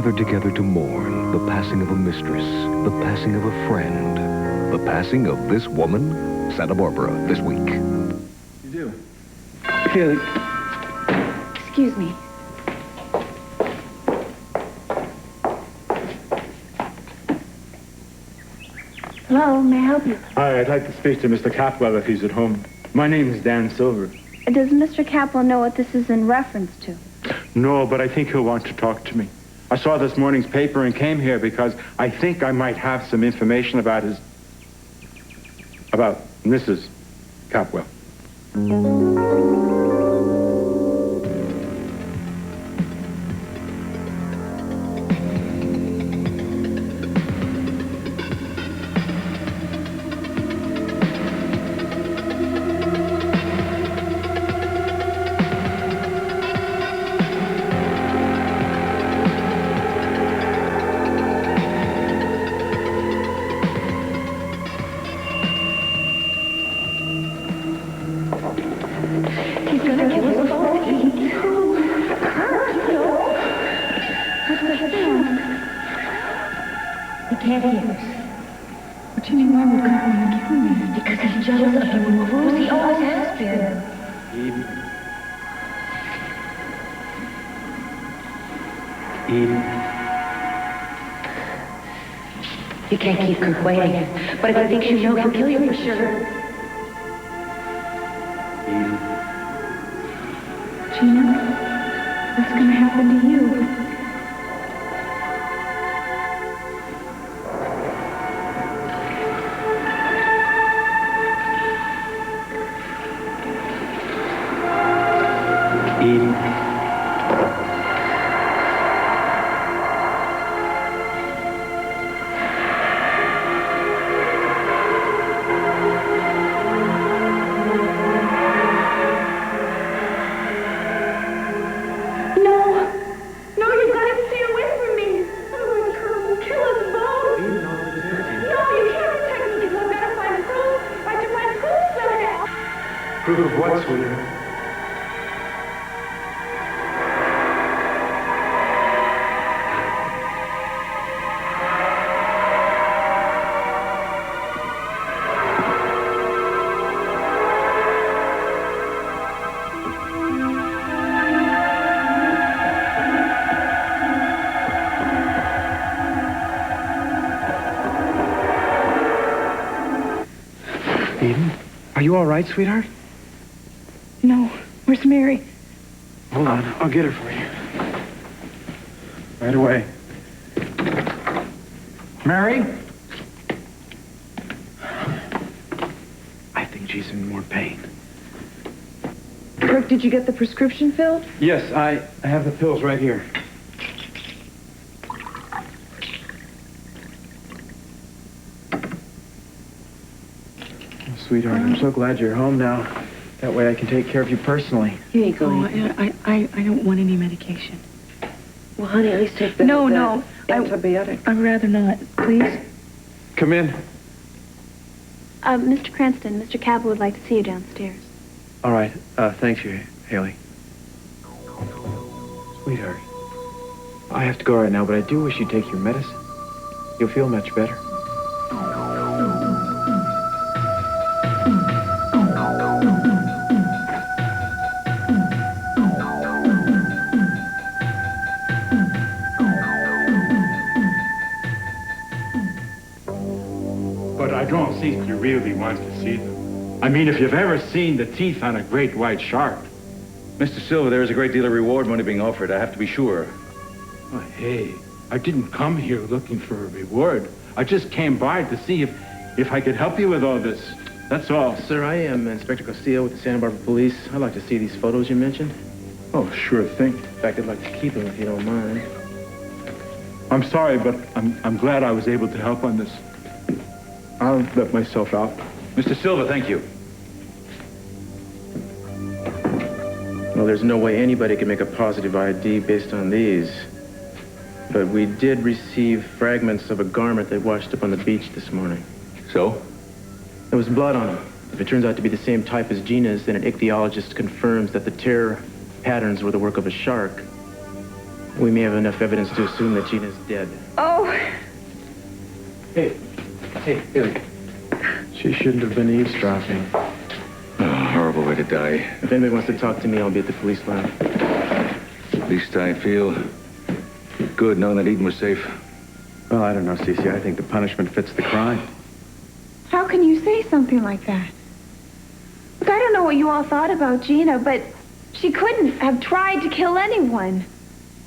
gathered together to mourn the passing of a mistress, the passing of a friend, the passing of this woman, Santa Barbara, this week. You do? Haley. Excuse me. Hello, may I help you? Hi, I'd like to speak to Mr. Capwell if he's at home. My name is Dan Silver. Does Mr. Capwell know what this is in reference to? No, but I think he'll want to talk to me. I saw this morning's paper and came here because I think I might have some information about Mrs. Capwell. You can't keep Kirk waiting. But if he thinks you know, he'll kill you for sure. Gina, what's going to happen to you? Proof of what, sweetheart? Eden, are you all right, sweetheart? No. Where's Mary? Hold on. I'll get her for you. Right away. Mary? I think she's in more pain. Kirk, did you get the prescription filled? Yes, I have the pills right here. Oh, sweetheart, I'm so glad you're home now. That way I can take care of you personally. Here you go. Oh, I don't want any medication. Well, honey, at least take the No. antibiotic. I'd rather not, please. Come in. Mr. Cranston, Mr. Cabell would like to see you downstairs. All right. Thanks, Haley. Sweetheart, I have to go right now, but I do wish you'd take your medicine. You'll feel much better. But I don't think you really want to see them. I mean, if you've ever seen the teeth on a great white shark. Mr. Silver, there is a great deal of reward money being offered. I have to be sure. Oh, hey, I didn't come here looking for a reward. I just came by to see if I could help you with all this. That's all. Sir, I am Inspector Castillo with the Santa Barbara Police. I'd like to see these photos you mentioned. Oh, sure thing. In fact, I'd like to keep them if you don't mind. I'm sorry, but I'm glad I was able to help on this. I'll let myself out. Mr. Silver, thank you. Well, there's no way anybody can make a positive ID based on these. But we did receive fragments of a garment they washed up on the beach this morning. So? There was blood on them. If it turns out to be the same type as Gina's, then an ichthyologist confirms that the tear patterns were the work of a shark. We may have enough evidence to assume that Gina's dead. Oh, Hey, Haley. She shouldn't have been eavesdropping. Oh, horrible way to die. If anybody wants to talk to me, I'll be at the police line. At least I feel good knowing that Eden was safe. Well, I don't know, Cece. I think the punishment fits the crime. How can you say something like that? look, I don't know what you all thought about Gina, but she couldn't have tried to kill anyone.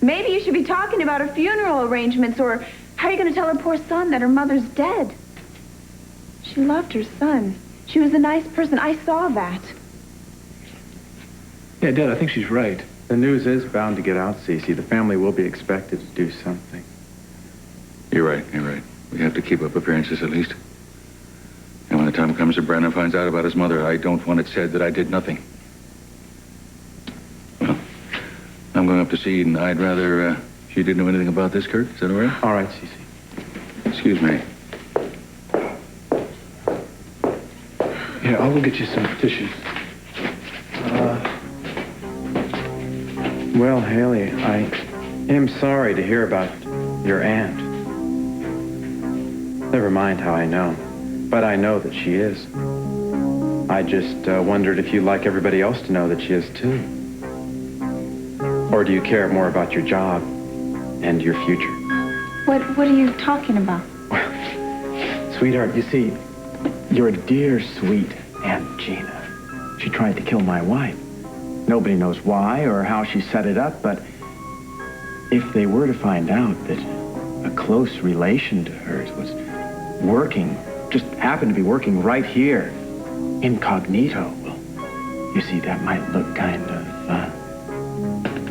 Maybe you should be talking about her funeral arrangements, or how are you going to tell her poor son that her mother's dead? She loved her son. She was a nice person. I saw that. Yeah, Dad, I think she's right. The news is bound to get out, Cece. The family will be expected to do something. You're right. We have to keep up appearances at least. And when the time comes that Brandon finds out about his mother, I don't want it said that I did nothing. Well, I'm going up to see Eden. I'd rather she didn't know anything about this, Kirk. Is that all right? All right, Cece. Excuse me. Here, I'll go get you some tissues. Well, Haley, I am sorry to hear about your aunt. Never mind how I know, but I know that she is. I just wondered if you'd like everybody else to know that she is too. Or do you care more about your job and your future? What are you talking about? Sweetheart, you see, your dear, sweet Aunt Gina, she tried to kill my wife. Nobody knows why or how she set it up, but if they were to find out that a close relation to hers was working, just happened to be working right here, incognito, well, you see, that might look kind of,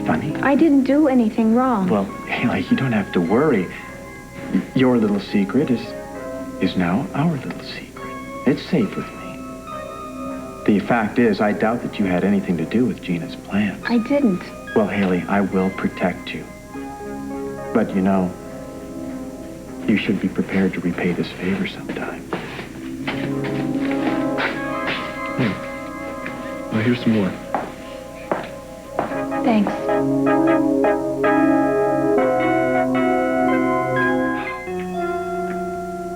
funny. I didn't do anything wrong. Well, Haley, you don't have to worry. Your little secret is now our little secret. It's safe with me. The fact is, I doubt that you had anything to do with Gina's plans. I didn't. Well, Haley, I will protect you. But, you know, you should be prepared to repay this favor sometime. Well, here's some more. Thanks.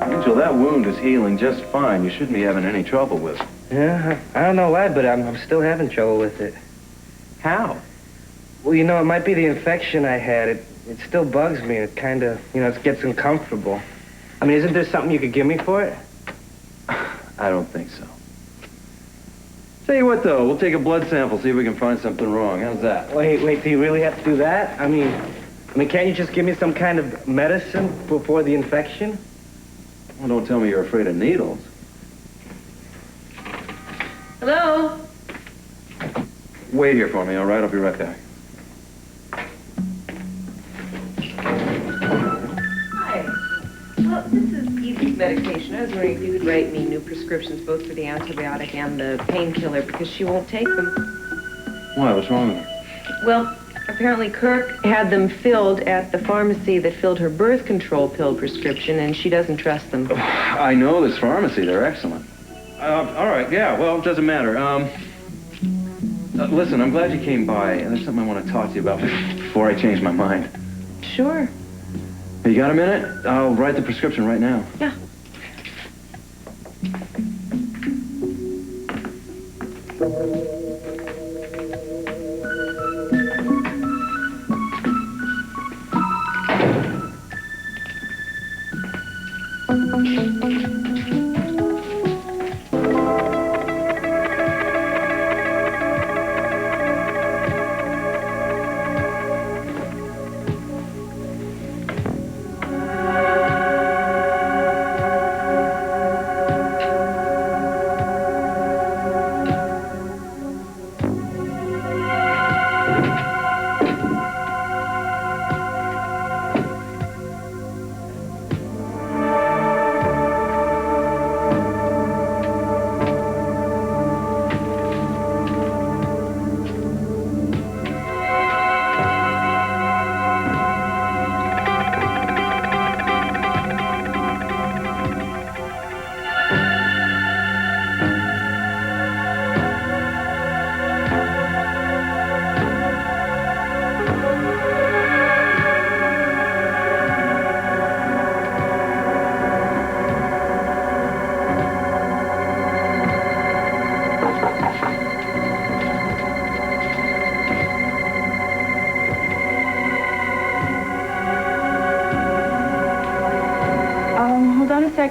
Angel, that wound is healing just fine. You shouldn't be having any trouble with it. Yeah, I don't know why, but I'm still having trouble with it. How? Well, you know, it might be the infection I had. It still bugs me. It kind of, you know, it gets uncomfortable. I mean, isn't there something you could give me for it? I don't think so. Tell you what, though, we'll take a blood sample, see if we can find something wrong. How's that? Wait, do you really have to do that? I mean, can't you just give me some kind of medicine for the infection? Well, don't tell me you're afraid of needles. Hello? Wait here for me, all right? I'll be right back. Hi. Well, this is Eve's medication. I was wondering if you could write me new prescriptions, both for the antibiotic and the painkiller, because she won't take them. Why? What's wrong with her? Well, apparently Kirk had them filled at the pharmacy that filled her birth control pill prescription, and she doesn't trust them. I know this pharmacy. They're excellent. All right, yeah, well, it doesn't matter. Listen, I'm glad you came by. There's something I want to talk to you about before I change my mind. Sure. You got a minute? I'll write the prescription right now. Yeah.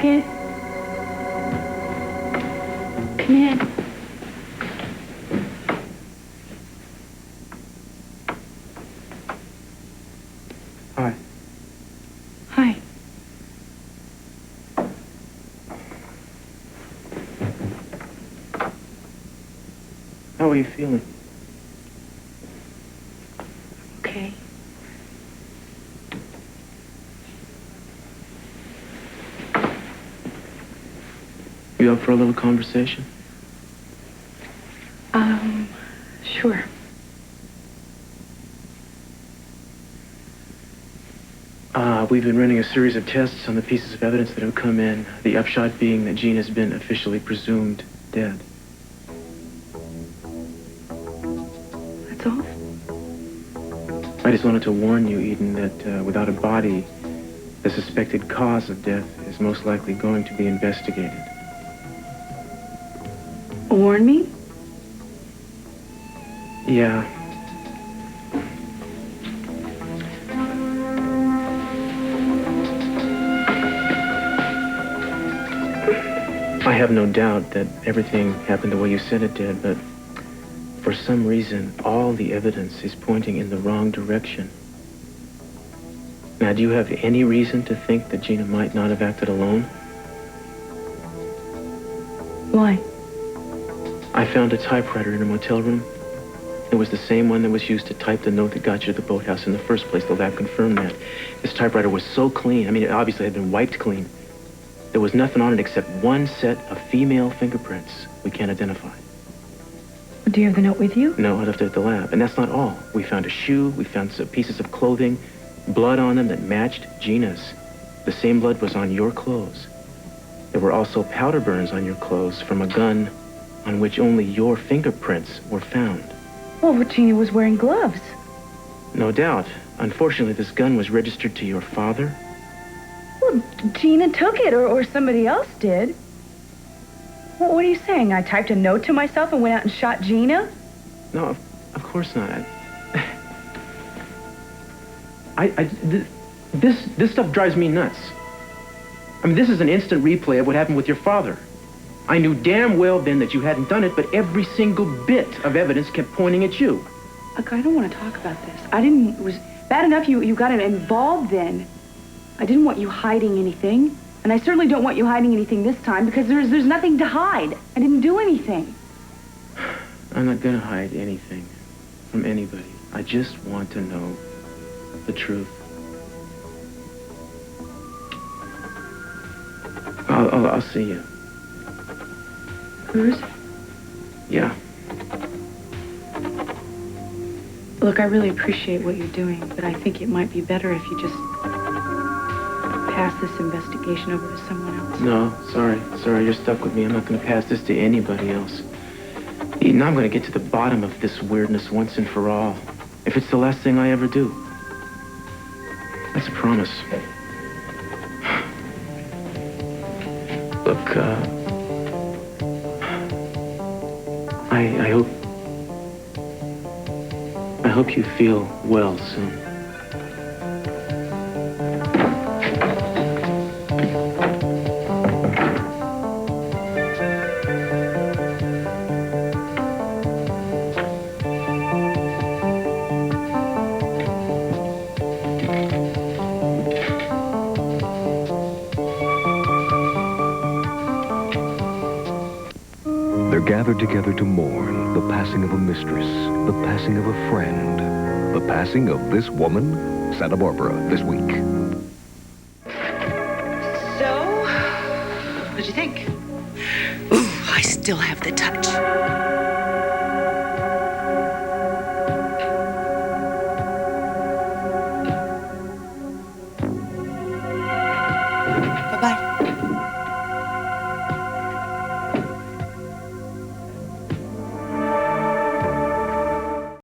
second? Come in. Hi. Hi. How are you feeling? Okay. You up for a little conversation? Sure. We've been running a series of tests on the pieces of evidence that have come in, the upshot being that Gina's been officially presumed dead. That's all? I just wanted to warn you, Eden, that without a body, the suspected cause of death is most likely going to be investigated. Warn me? Yeah. I have no doubt that everything happened the way you said it did, but for some reason, all the evidence is pointing in the wrong direction. Now, do you have any reason to think that Gina might not have acted alone? Why? I found a typewriter in a motel room. It was the same one that was used to type the note that got you to the boathouse in the first place. The lab confirmed that. This typewriter was so clean. I mean, it obviously had been wiped clean. There was nothing on it except one set of female fingerprints we can't identify. Do you have the note with you? No, I left it at the lab. And that's not all. We found a shoe. We found some pieces of clothing, blood on them that matched Gina's. The same blood was on your clothes. There were also powder burns on your clothes from a gun on which only your fingerprints were found. Well, but Gina was wearing gloves. No doubt. Unfortunately, this gun was registered to your father. Well, Gina took it, or somebody else did. Well, what are you saying? I typed a note to myself and went out and shot Gina? No, of course not. This stuff drives me nuts. I mean, this is an instant replay of what happened with your father. I knew damn well then that you hadn't done it, but every single bit of evidence kept pointing at you. Look, I don't want to talk about this. It was bad enough you got involved then. I didn't want you hiding anything. And I certainly don't want you hiding anything this time because there's nothing to hide. I didn't do anything. I'm not gonna hide anything from anybody. I just want to know the truth. I'll see you. Cruz? Yeah. Look, I really appreciate what you're doing, but I think it might be better if you just pass this investigation over to someone else. No, sorry, you're stuck with me. I'm not gonna pass this to anybody else. Eden, I'm gonna get to the bottom of this weirdness once and for all. If it's the last thing I ever do. That's a promise. Look, I hope you feel well soon. They're gathered together to mourn the passing of a mistress, the passing of a friend, the passing of this woman, Santa Barbara, this week. So, what'd you think? Ooh, I still have the touch. Bye-bye.